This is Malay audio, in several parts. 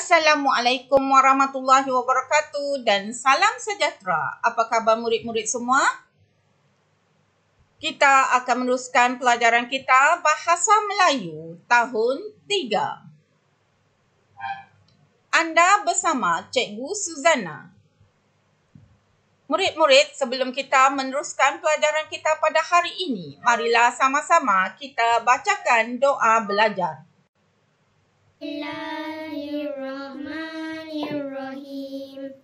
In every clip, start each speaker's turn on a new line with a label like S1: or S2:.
S1: Assalamualaikum warahmatullahi wabarakatuh dan salam sejahtera. Apa khabar murid-murid semua? Kita akan meneruskan pelajaran kita Bahasa Melayu tahun 3. Anda bersama Cikgu Suzana. Murid-murid, sebelum kita meneruskan pelajaran kita pada hari ini, marilah sama-sama kita bacakan doa belajar.
S2: Bismillahirrahmanirrahim.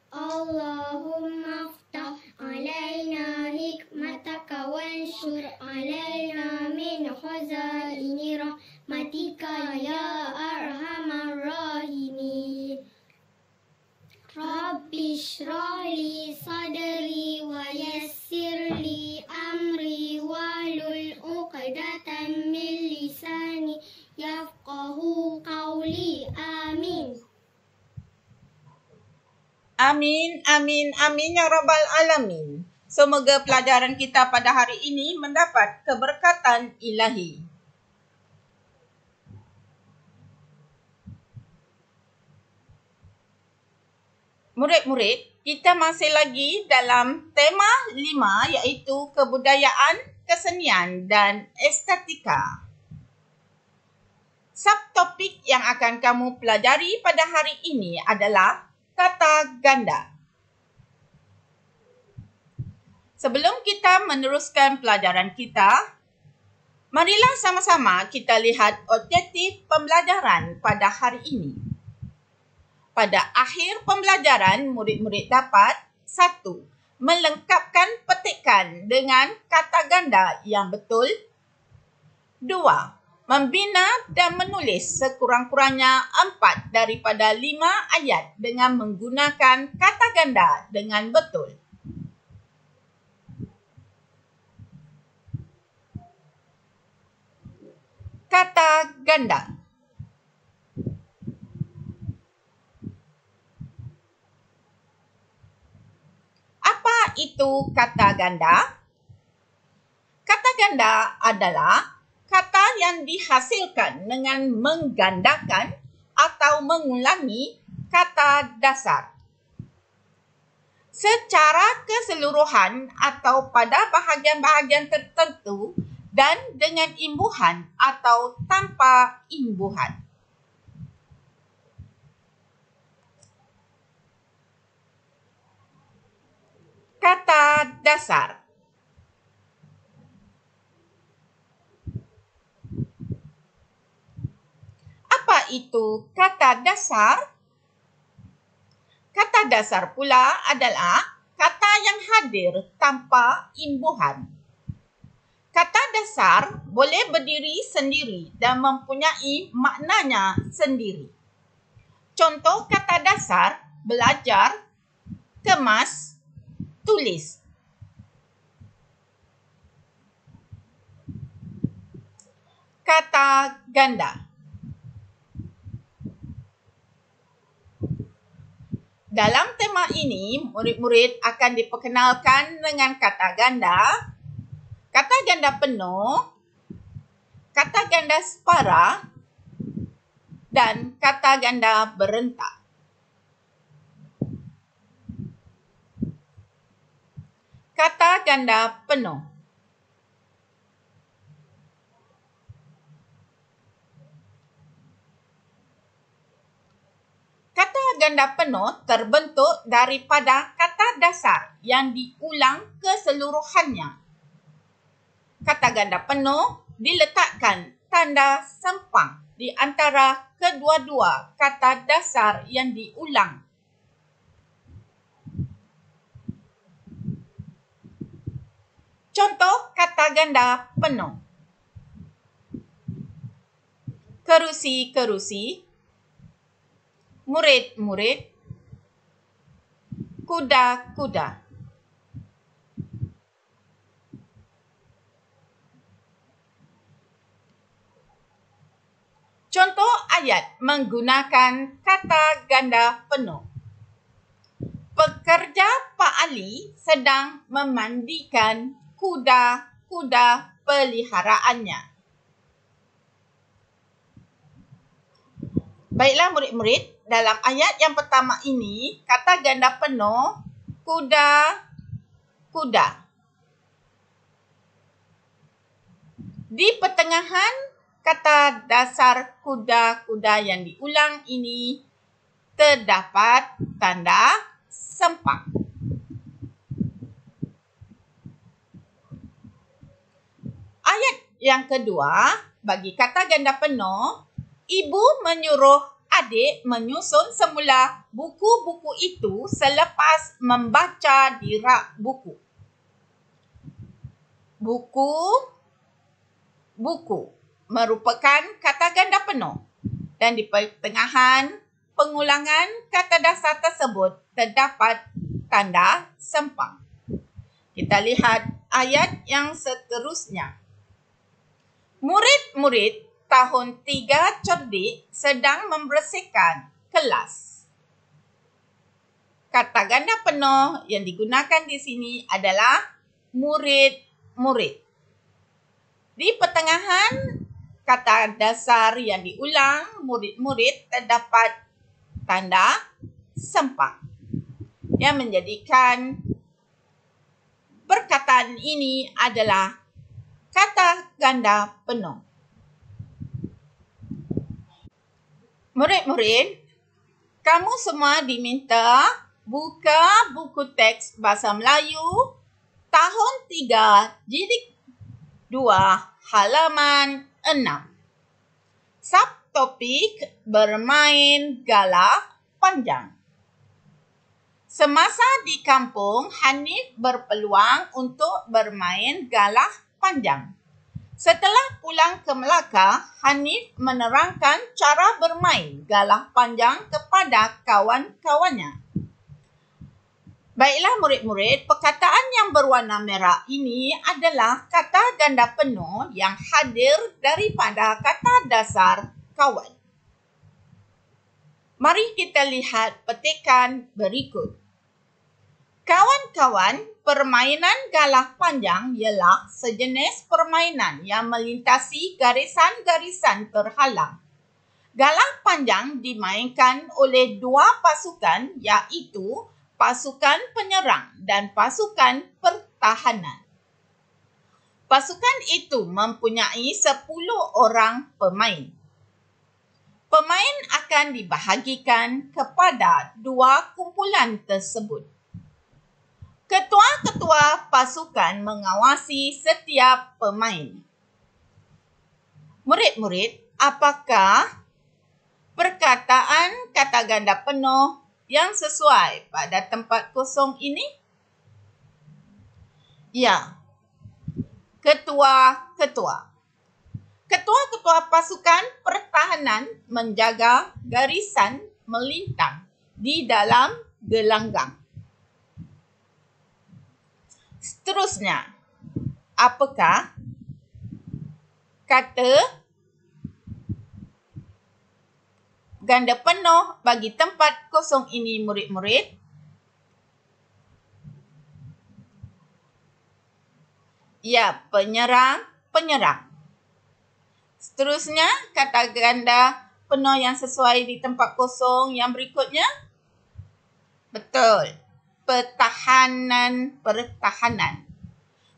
S2: Allahumma aftah alaina hikmataka wanshur alaina min khazaini rahmatika ya arhamar rahimin. Rabbi shrah li sadri wa yassir li amri wahlul 'uqdatam min lisani yafqahu qawli. Amin.
S1: Amin, amin, amin ya rabbal alamin. Semoga pelajaran kita pada hari ini mendapat keberkatan ilahi. Murid-murid, kita masih lagi dalam tema 5 iaitu kebudayaan, kesenian dan estetika. Subtopik yang akan kamu pelajari pada hari ini adalah kata ganda. Sebelum kita meneruskan pelajaran kita, marilah sama-sama kita lihat objektif pembelajaran pada hari ini. Pada akhir pembelajaran, murid-murid dapat 1. Melengkapkan petikan dengan kata ganda yang betul. 2. Membina dan menulis sekurang-kurangnya 4 daripada 5 ayat dengan menggunakan kata ganda dengan betul. Kata ganda. Apa itu kata ganda? Kata ganda adalah kata yang dihasilkan dengan menggandakan atau mengulangi kata dasar. Secara keseluruhan atau pada bahagian-bahagian tertentu dan dengan imbuhan atau tanpa imbuhan. Kata dasar. Apa itu kata dasar? Kata dasar pula adalah kata yang hadir tanpa imbuhan. Kata dasar boleh berdiri sendiri dan mempunyai maknanya sendiri. Contoh kata dasar: belajar, kemas, tulis. Kata ganda. Dalam tema ini, murid-murid akan diperkenalkan dengan kata ganda penuh, kata ganda separa, dan kata ganda berentak. Kata ganda penuh. Kata ganda penuh terbentuk daripada kata dasar yang diulang keseluruhannya. Kata ganda penuh diletakkan tanda sempang di antara kedua-dua kata dasar yang diulang. Contoh kata ganda penuh: kerusi-kerusi, murid-murid, kuda-kuda. Contoh ayat menggunakan kata ganda penuh. Pekerja Pak Ali sedang memandikan kuda-kuda peliharaannya. Baiklah murid-murid, dalam ayat yang pertama ini, kata ganda penuh, kuda, kuda. Di pertengahan kata dasar kuda-kuda yang diulang ini, terdapat tanda sempak. Ayat yang kedua, bagi kata ganda penuh, ibu menyuruh adik menyusun semula buku-buku itu selepas membaca di rak buku. Buku, buku merupakan kata ganda penuh dan di pertengahan pengulangan kata dasar tersebut terdapat tanda sempak. Kita lihat ayat yang seterusnya. Murid-murid tahun 3 cerdik sedang membersihkan kelas. Kata ganda penuh yang digunakan di sini adalah murid-murid. Di pertengahan kata dasar yang diulang, murid-murid, terdapat tanda sempak yang menjadikan perkataan ini adalah kata ganda penuh. Murid-murid, kamu semua diminta buka buku teks Bahasa Melayu tahun 3 jilid 2 halaman 6. Subtopik bermain galah panjang. Semasa di kampung, Hanif berpeluang untuk bermain galah panjang. Setelah pulang ke Melaka, Hanif menerangkan cara bermain galah panjang kepada kawan-kawannya. Baiklah murid-murid, perkataan yang berwarna merah ini adalah kata ganda penuh yang hadir daripada kata dasar kawan. Mari kita lihat petikan berikut. Kawan-kawan, permainan galah panjang ialah sejenis permainan yang melintasi garisan-garisan terhalang. Galah panjang dimainkan oleh dua pasukan iaitu pasukan penyerang dan pasukan pertahanan. Pasukan itu mempunyai 10 orang pemain. Pemain akan dibahagikan kepada dua kumpulan tersebut. Ketua-ketua pasukan mengawasi setiap pemain. Murid-murid, apakah perkataan kata ganda penuh yang sesuai pada tempat kosong ini? Ya, ketua-ketua. Ketua-ketua pasukan pertahanan menjaga garisan melintang di dalam gelanggang. Seterusnya, apakah kata ganda penuh bagi tempat kosong ini murid-murid? Ya, penyerang. Seterusnya, kata ganda penuh yang sesuai di tempat kosong yang berikutnya? Betul. Pertahanan.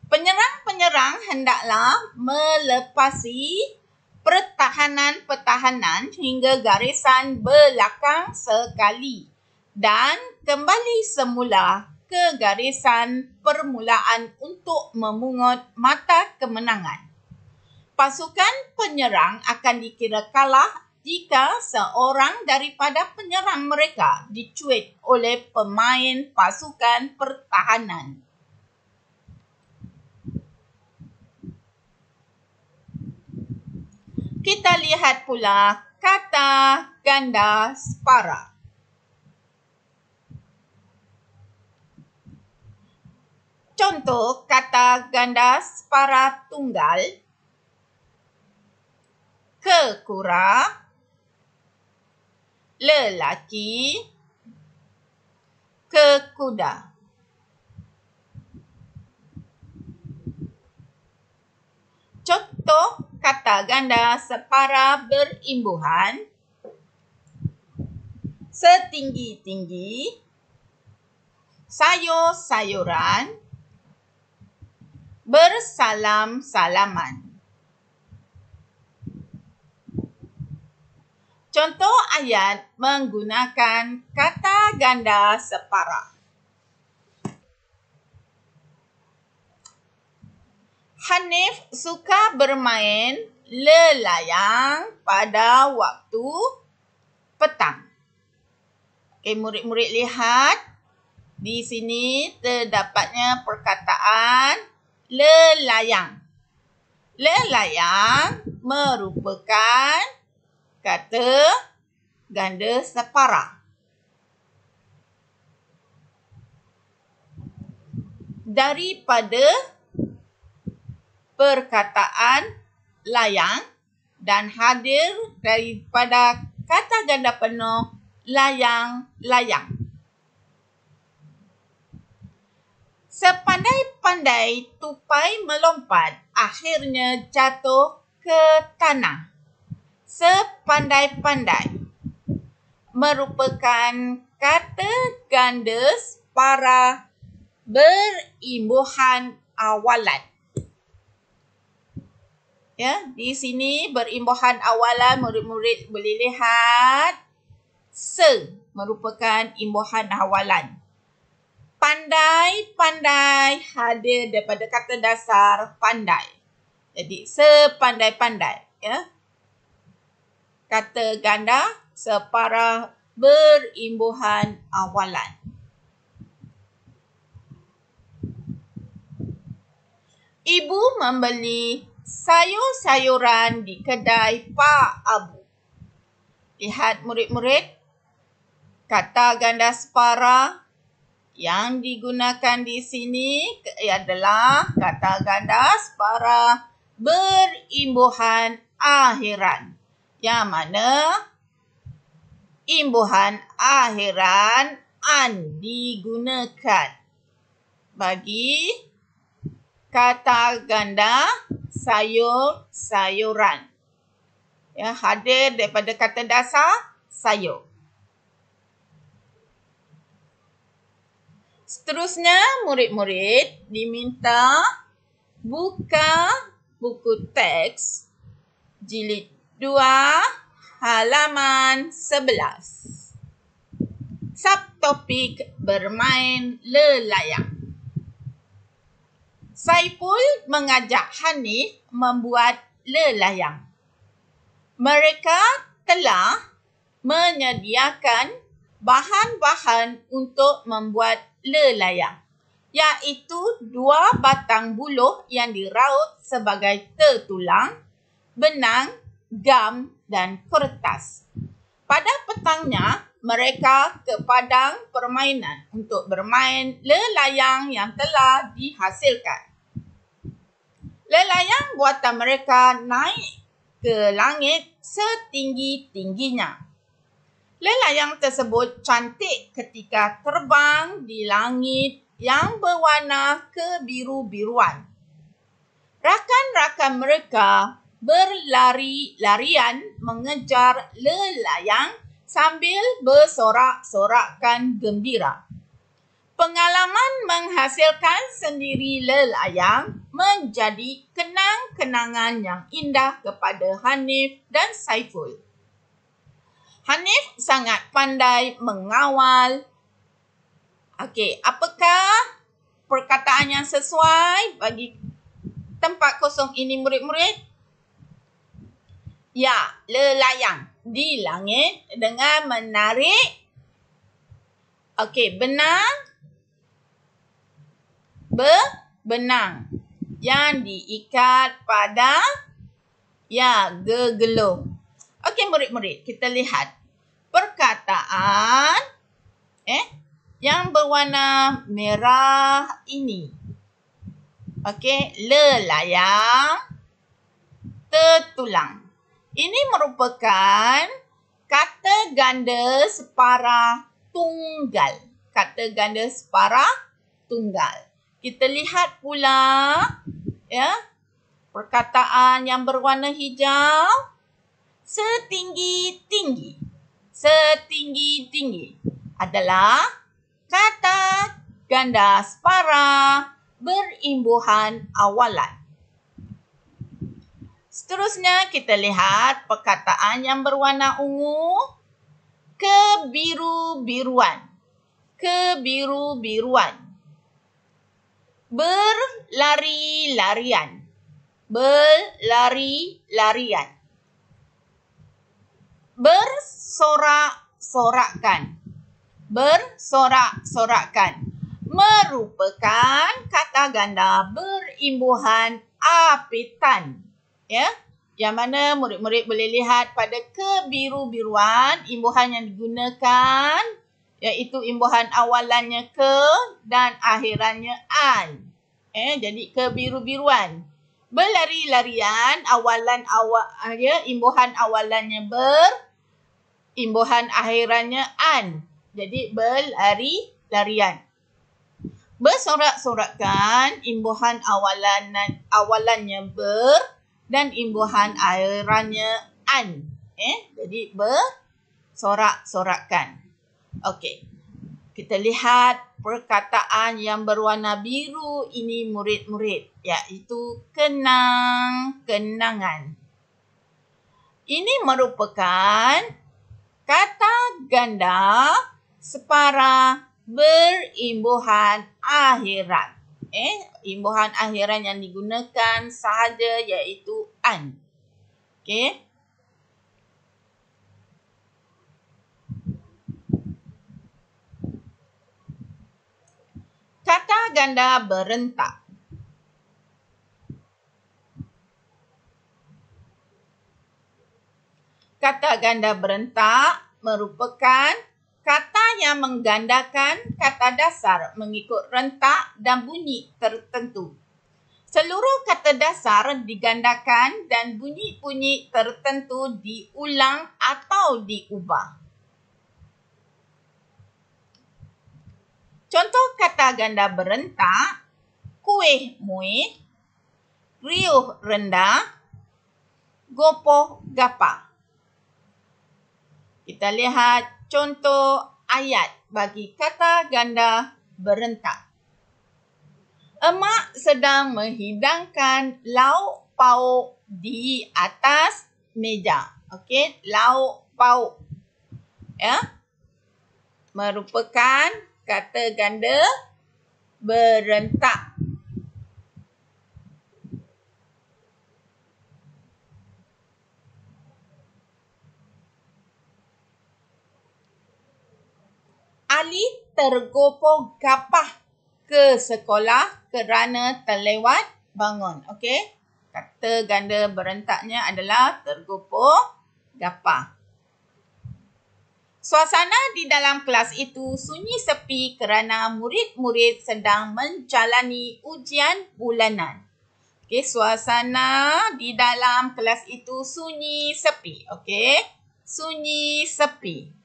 S1: Penyerang-penyerang hendaklah melepasi pertahanan hingga garisan belakang sekali dan kembali semula ke garisan permulaan untuk memungut mata kemenangan. Pasukan penyerang akan dikira kalah jika seorang daripada penyerang mereka dicuit oleh pemain pasukan pertahanan. Kita lihat pula kata ganda separa. Contoh kata ganda separa tunggal. Kekura, lelaki, kekuda. Contoh kata ganda separa berimbuhan. setinggi-tinggi, sayur-sayuran, bersalam-salaman. Contoh ayat menggunakan kata ganda separa. Hanif suka bermain lelayang pada waktu petang. Okey, murid-murid lihat. Di sini terdapatnya perkataan lelayang. Lelayang merupakan kata ganda separa. Daripada perkataan layang dan hadir daripada kata ganda penuh layang-layang. Sepandai-pandai tupai melompat, akhirnya jatuh ke tanah. Sepandai-pandai merupakan kata ganda separa berimbuhan awalan. Ya, di sini berimbuhan awalan murid-murid boleh lihat se merupakan imbuhan awalan. Pandai-pandai hadir daripada kata dasar pandai. Jadi sepandai-pandai, ya. Kata ganda separa berimbuhan awalan. Ibu membeli sayur-sayuran di kedai Pak Abu. Lihat murid-murid, kata ganda separa yang digunakan di sini adalah kata ganda separa berimbuhan akhiran. Yang mana imbuhan akhiran an digunakan bagi kata ganda sayur-sayuran. Ya, hadir daripada kata dasar sayur. Seterusnya, murid-murid diminta buka buku teks jilid 2 halaman 11. Subtopik bermain lelayang. Saiful mengajak Hanif membuat lelayang. Mereka telah menyediakan bahan-bahan untuk membuat lelayang, iaitu 2 batang buluh yang diraut sebagai tertulang, benang, gam dan kertas. Pada petangnya, mereka ke padang permainan untuk bermain lelayang yang telah dihasilkan. Lelayang buatan mereka naik ke langit setinggi-tingginya. Lelayang tersebut cantik ketika terbang di langit yang berwarna kebiru-biruan. Rakan-rakan mereka berlari-larian mengejar lelayang sambil bersorak-sorakkan gembira. Pengalaman menghasilkan sendiri lelayang menjadi kenang-kenangan yang indah kepada Hanif dan Saiful. Hanif sangat pandai mengawal. Okey, apakah perkataan yang sesuai bagi tempat kosong ini murid-murid? Ya, lelayang di langit dengan menarik benang yang diikat pada gegelung. Okey murid-murid, kita lihat perkataan yang berwarna merah ini. Okey, lelayang tertulang. Ini merupakan kata ganda separa tunggal. Kata ganda separa tunggal. Kita lihat pula perkataan yang berwarna hijau, setinggi-tinggi. setinggi-tinggi adalah kata ganda separa berimbuhan awalan. Seterusnya kita lihat perkataan yang berwarna ungu. Kebiru-biruan. Kebiru-biruan. Berlari-larian. Berlari-larian. Bersorak-sorakan. Bersorak-sorakan merupakan kata ganda berimbuhan apitan. Ya, yang mana murid-murid boleh lihat pada kebiru-biruan imbuhan yang digunakan iaitu imbuhan awalannya ke dan akhirannya an. Jadi kebiru-biruan. Berlari-larian imbuhan awalannya ber, imbuhan akhirannya an. Jadi berlari-larian. Bersorak-sorakan imbuhan awalannya ber dan imbuhan akhirannya an. Jadi bersorak-sorakan. Okey. Kita lihat perkataan yang berwarna biru ini murid-murid, iaitu kenang-kenangan. Ini merupakan kata ganda separa berimbuhan akhiran. Imbuhan akhiran yang digunakan sahaja iaitu an. Okey. Kata ganda berentak. Kata ganda berentak merupakan kata yang menggandakan kata dasar mengikut rentak dan bunyi tertentu. Seluruh kata dasar digandakan dan bunyi-bunyi tertentu diulang atau diubah. Contoh kata ganda berentak, kuih muih, riuh rendah, gopoh gapah. Kita lihat contoh ayat bagi kata ganda berentak. Emak sedang menghidangkan lauk pauk di atas meja. Okey, lauk pauk. Merupakan kata ganda berentak. Ali tergopoh gapah ke sekolah kerana terlewat bangun. Okey. Kata ganda berentaknya adalah tergopoh gapah. Suasana di dalam kelas itu sunyi sepi kerana murid-murid sedang menjalani ujian bulanan. Okey, suasana di dalam kelas itu sunyi sepi. Okey. Sunyi sepi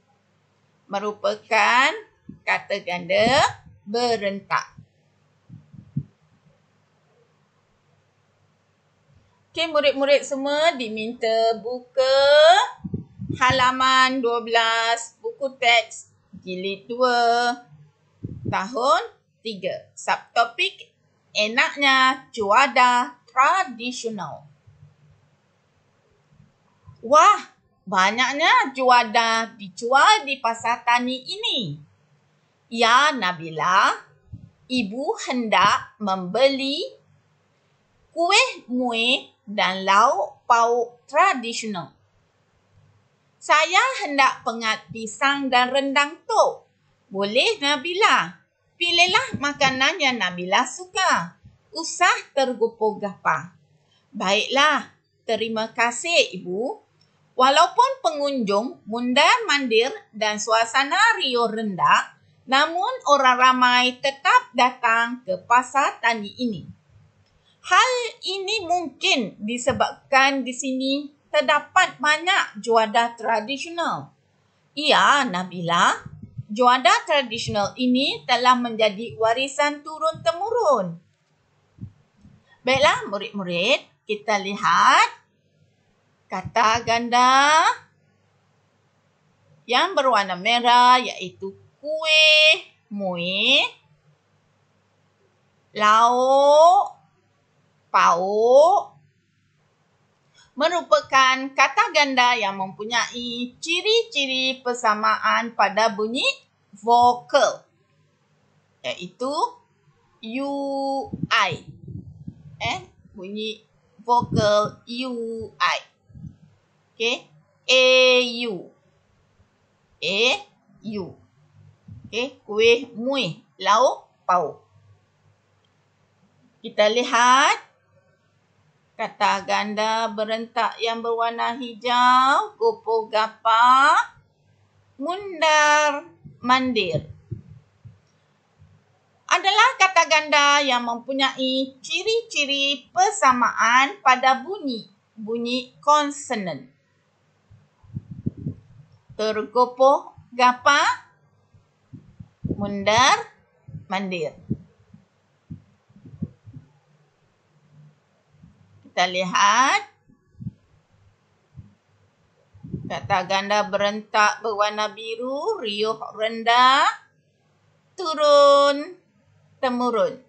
S1: merupakan kata ganda berentak. Okey, murid-murid semua diminta buka halaman 12 buku teks jilid 2 tahun 3. Subtopik enaknya juadah tradisional. Wah, banyaknya juadah dijual di pasar tani ini. Ya, Nabila, ibu hendak membeli kuih muih dan lauk pauk tradisional. Saya hendak pengat pisang dan rendang tok. Boleh, Nabila? Pilihlah makanan yang Nabila suka. Usah tergopoh gapah. Baiklah, terima kasih ibu. Walaupun pengunjung mundar-mandir dan suasana riuh rendah, namun orang ramai tetap datang ke pasar tani ini. Hal ini mungkin disebabkan di sini terdapat banyak juadah tradisional. Ya, Nabila, juadah tradisional ini telah menjadi warisan turun-temurun. Baiklah, murid-murid, kita lihat kata ganda Yang berwarna merah iaitu kuih, muih, lauk, pauk, merupakan kata ganda yang mempunyai ciri-ciri persamaan pada bunyi vokal, iaitu UI. Bunyi vokal UI. Okey, AU. AU. Okey, kuih, muih, lauk, pauk. Kita lihat kata ganda berentak yang berwarna hijau, gopoh gapak, mundar mandir. Adalah kata ganda yang mempunyai ciri-ciri persamaan pada bunyi konsonan. Tergopoh gapak, mundar mandir. Kita lihat kata ganda berentak berwarna biru, riuh rendah, turun temurun.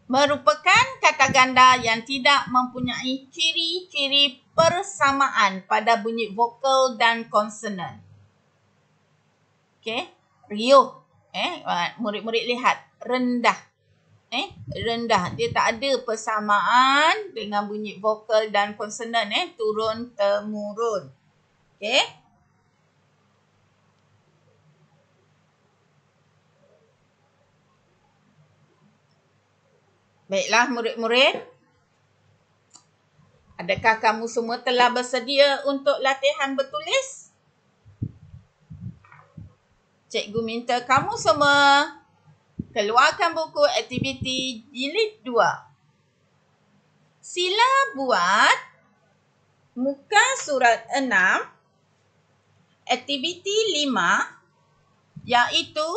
S1: Merupakan kata ganda yang tidak mempunyai ciri-ciri persamaan pada bunyi vokal dan konsonan. Okey, riuh. Murid-murid lihat, rendah. Rendah. Dia tak ada persamaan dengan bunyi vokal dan konsonan. Turun temurun. Okey. Baiklah murid-murid. Adakah kamu semua telah bersedia untuk latihan bertulis? Cikgu minta kamu semua keluarkan buku aktiviti jilid 2. Sila buat muka surat 6, aktiviti 5, iaitu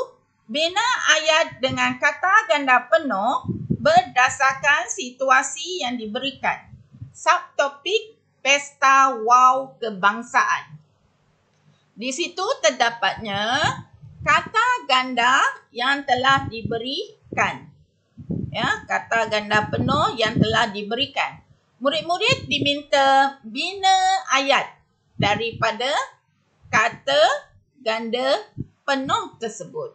S1: bina ayat dengan kata ganda penuh berdasarkan situasi yang diberikan. Subtopik Pesta Wow Kebangsaan. Di situ terdapatnya kata ganda yang telah diberikan. Kata ganda penuh yang telah diberikan. Murid-murid diminta bina ayat daripada kata ganda penuh tersebut.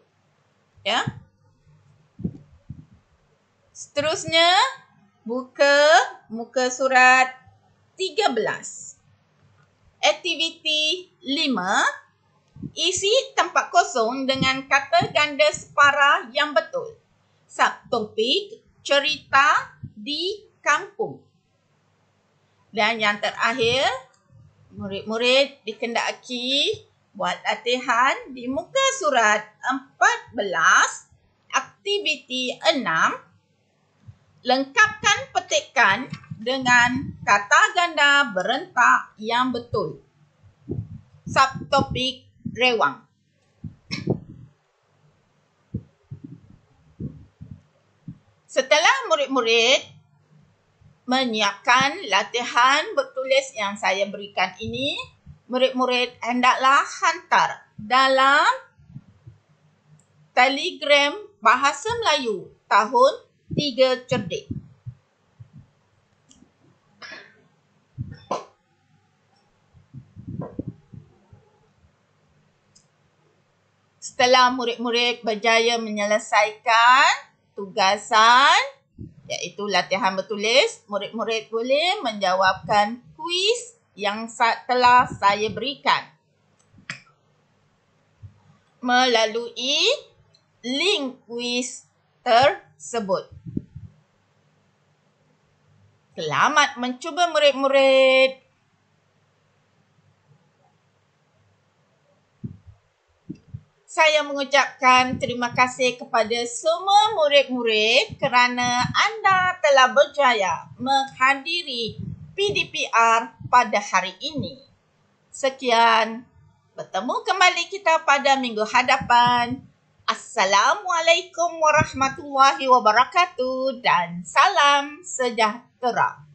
S1: Seterusnya, buka muka surat 13. Aktiviti 5, isi tempat kosong dengan kata ganda separa yang betul. Subtopik cerita di kampung. Dan yang terakhir, murid-murid dikendaki buat latihan di muka surat 14, aktiviti 6. Lengkapkan petikan dengan kata ganda berentak yang betul. Subtopik rewang. Setelah murid-murid menyiapkan latihan bertulis yang saya berikan ini, murid-murid hendaklah hantar dalam Telegram Bahasa Melayu tahun 3 cerdik. Setelah murid-murid berjaya menyelesaikan tugasan, iaitu latihan bertulis, murid-murid boleh menjawabkan kuis yang telah saya berikan melalui link kuis tersebut. Selamat mencuba murid-murid. Saya mengucapkan terima kasih kepada semua murid-murid kerana anda telah berjaya menghadiri PDPR pada hari ini. Sekian, bertemu kembali kita pada minggu hadapan. Assalamualaikum warahmatullahi wabarakatuh dan salam sejahtera.